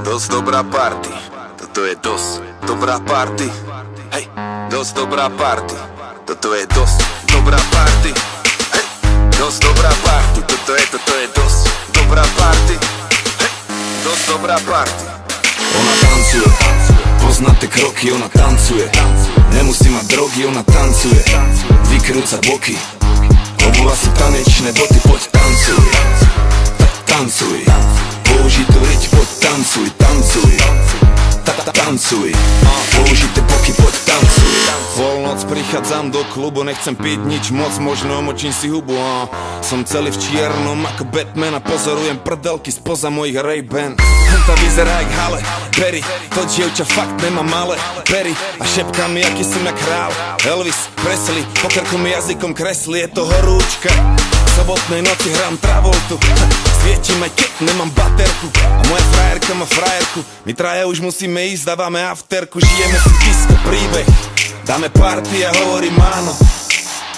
Dosť dobrá party, toto je dosť dobrá party. Hej, dosť dobrá party, toto je dosť dobrá party. Hej, dosť dobrá party, toto je dosť dobrá party. Hej, dosť dobrá party. Ona tancuje, pozná tie kroky, ona tancuje. Nemusí mať drogy, ona tancuje. Vykrúca boky, obula si tanečné boty, poď tancuj. Tancuj, použitú riť, poď tancuj, tancuj. Tancuj, použité boky, poď tancuj. Polnoc prichádzam do klubu, nechcem piť nič moc, možno omočím si hubu. Som celý v čiernom ako Batman a pozorujem prdelky spoza mojich Ray-Ban. Henta vyzerá jak Halle Berry, to dievča fakt nemá malé pery a šepká mi, aký som jak král Elvis Presley, po krku mi jazykom kreslí, je to horúčka. V sobotnej noci hrám Travoltu, svietím aj keď nemám baterku a moja frajerka má frajerku. My traja už musíme ísť, dávame afterku, žijeme si disco príbeh. Dáme party a hovorím áno.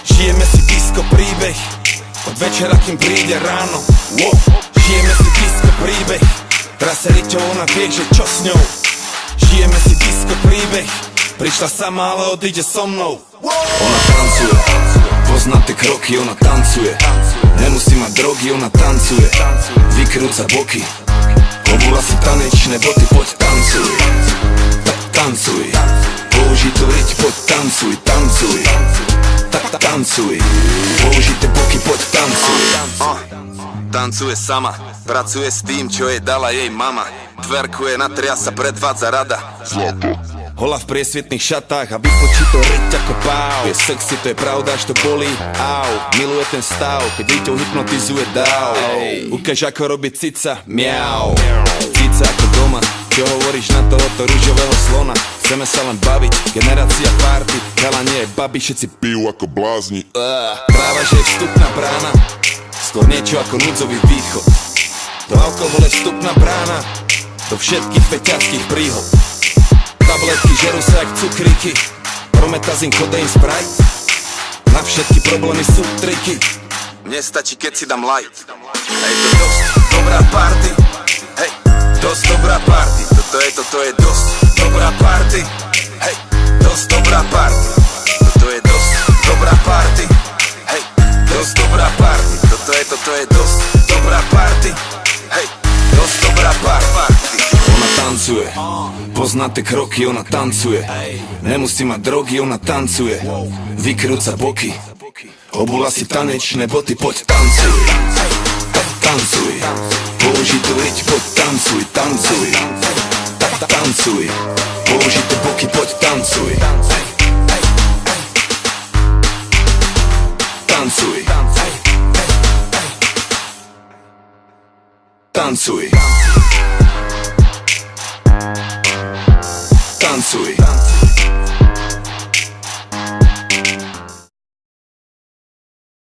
Žijeme si disco príbeh od večera, kým príde ráno. Wow. Žijeme si disco príbeh. Teraz sa riťou, ona vie, že čo s ňou. Žijeme si disco príbeh. Prišla sama, ale odíde so mnou. Ona tancuje, pozná tie kroky, ona tancuje. Nemusí mať drogy, ona tancuje. Vykrúca boky, obula si tanečné boty, poď tancuj. Tancuj, použitú riť, poď tancuj, tancuj. Tancuj, použité boky, poď tancuj. Tancuje sama, pracuje s tým, čo jej dala jej mama. Tverkuje, natria sa, predvádza rada. Hola v priesvitných šatách a vypočí to riť ako pau. Je sexy, to je pravda, až to bolí. Au, miluje ten stav, keď riťou hypnotizuje dáv. Ukáž ako robí cica, miau. Cica ako doma, čo hovoríš na tohoto ružového slona? Chceme sa len baviť, generácia party. Chalanie, babi, všetci pijú ako blázni. Práva, že je vstupná brána, skôr niečo ako núdzový východ. To alkohol je vstupná brána do všetkých feťackých príhod. Tabletky žerú sa jak cukríky, prometazín, kodeín, Sprite. Na všetky problémy sú triky. Mne stačí, keď si dám light. Hej, to dosť dobrá party. Hej, dosť dobrá party. Toto je dosť dobrá party. Hej, dosť dobrá party. Toto je dosť dobrá party. Hej, dosť dobrá party. Toto je dosť dobrá party. Hej, dosť dobrá party. Ona tancuje, pozná tie kroky, ona tancuje. Nemusí mať drogy, ona tancuje. Vykrúca boky, obula si tanečné boty, poď tancuj. Tancuj, použitú riť, poď tancuj, tancuj. Tancuj, použité boky, poď tancuj. Tancuj. Tancuj.